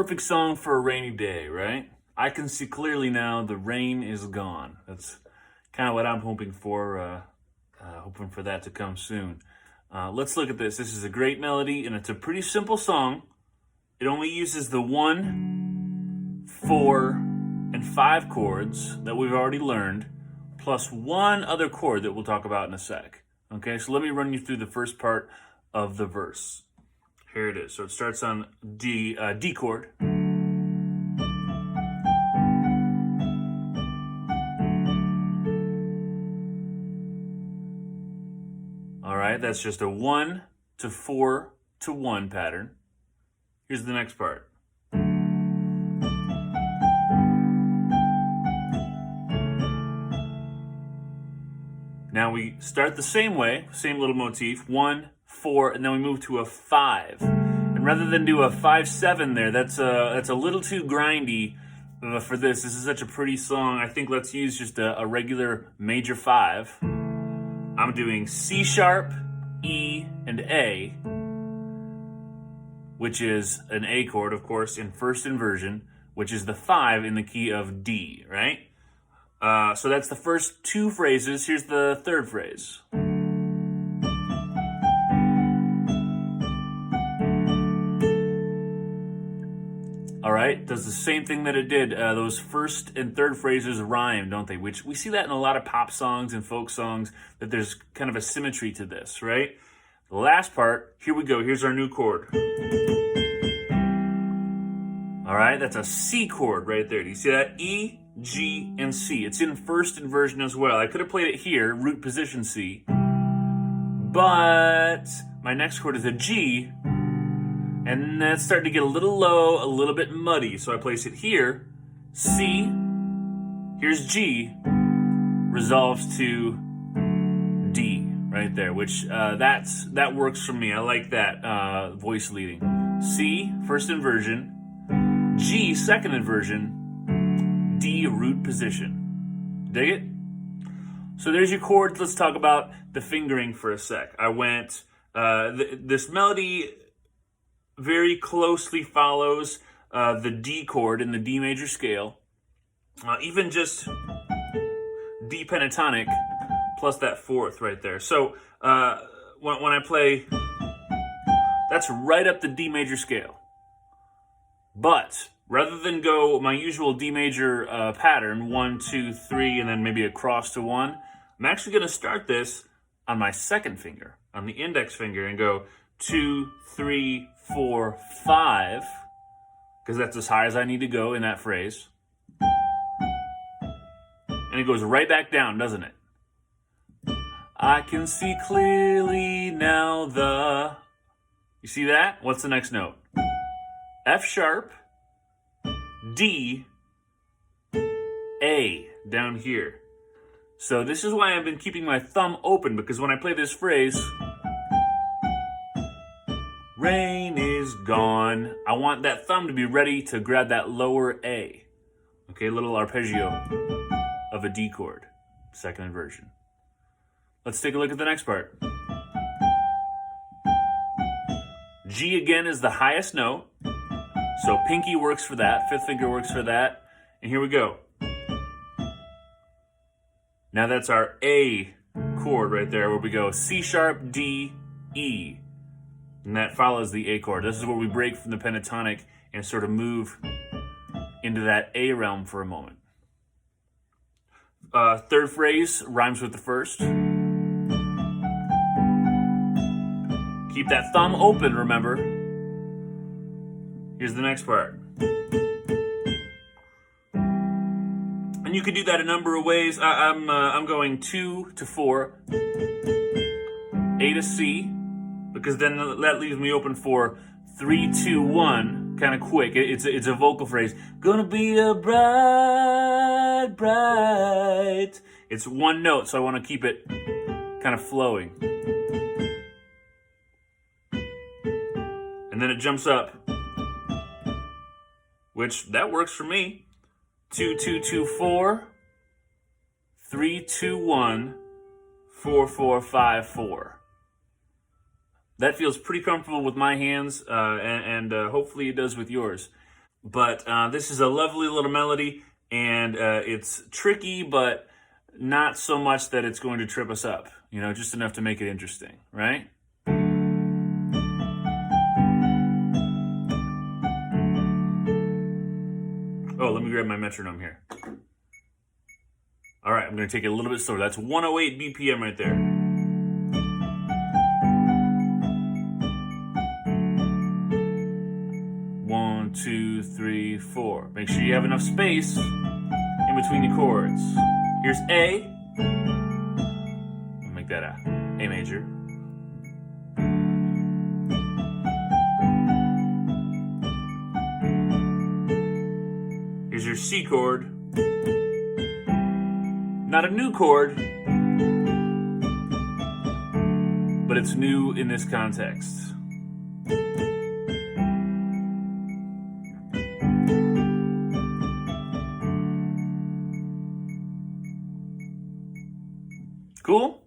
perfect song for a rainy day, right? I can see clearly now the rain is gone. That's kind of what I'm hoping for that to come soon. Let's look at this. This is a great melody, and it's a pretty simple song. It only uses the 1, 4, and 5 chords that we've already learned, plus one other chord that we'll talk about in a sec. Okay, so let me run you through the first part of the verse. Here it is. So it starts on D chord. All right, that's just a 1 to 4 to 1 pattern. Here's the next part. Now we start the same way, same little motif, 1, 4, and then we move to a 5. And rather than do a 5/7 there, that's a little too grindy for this. This is such a pretty song. I think let's use just a regular major 5. I'm doing C sharp, E, and A, which is an A chord, of course, in first inversion, which is the 5 in the key of D, right? So that's the first 2 phrases. Here's the third phrase. All right, does the same thing that it did. Those first and third phrases rhyme, don't they? Which we see that in a lot of pop songs and folk songs, that there's kind of a symmetry to this, right? The last part, here we go. Here's our new chord. All right, that's a C chord right there. Do you see that? E, G, and C. It's in first inversion as well. I could have played it here, root position C, but my next chord is a G, and that's starting to get a little low, a little bit muddy. So I place it here, C, here's G, resolves to D right there, which that works for me. I like that voice leading. C, first inversion, G, second inversion, D, root position. Dig it? So there's your chords. Let's talk about the fingering for a sec. I went, this melody very closely follows the D chord in the D major scale. Even just D pentatonic plus that fourth right there. So when I play, that's right up the D major scale. But rather than go my usual D major pattern, 1, 2, 3, and then maybe across to 1, I'm actually going to start this on my second finger, on the index finger, and go 2, 3, 4, 5, because that's as high as I need to go in that phrase. And it goes right back down, doesn't it? I can see clearly now the... You see that? What's the next note? F sharp, D, A, down here. So this is why I've been keeping my thumb open, because when I play this phrase, rain is gone, I want that thumb to be ready to grab that lower A. Okay, little arpeggio of a D chord, second inversion. Let's take a look at the next part. G again is the highest note. So pinky works for that, fifth finger works for that, and here we go. Now that's our A chord right there, where we go C sharp, D, E, and that follows the A chord. This is where we break from the pentatonic and sort of move into that A realm for a moment. Third phrase rhymes with the first. Keep that thumb open, remember. Here's the next part. And you could do that a number of ways. I'm going 2 to 4, A to C, because then that leaves me open for 3, 2, 1, kind of quick. It's a vocal phrase. Gonna be a bright, bright. It's one note, so I want to keep it kind of flowing. And then it jumps up, which that works for me. 2, 2, 2, 4, 3, 2, 1, 4, 4, 5, 4. That feels pretty comfortable with my hands, and hopefully it does with yours. But this is a lovely little melody, and it's tricky, but not so much that it's going to trip us up. You know, just enough to make it interesting, right? Oh, let me grab my metronome here. All right, I'm going to take it a little bit slower. That's 108 BPM right there. One, two, three, four. Make sure you have enough space in between the chords. Here's A. I'll make that A major. Here's your C chord. Not a new chord, but it's new in this context. Cool?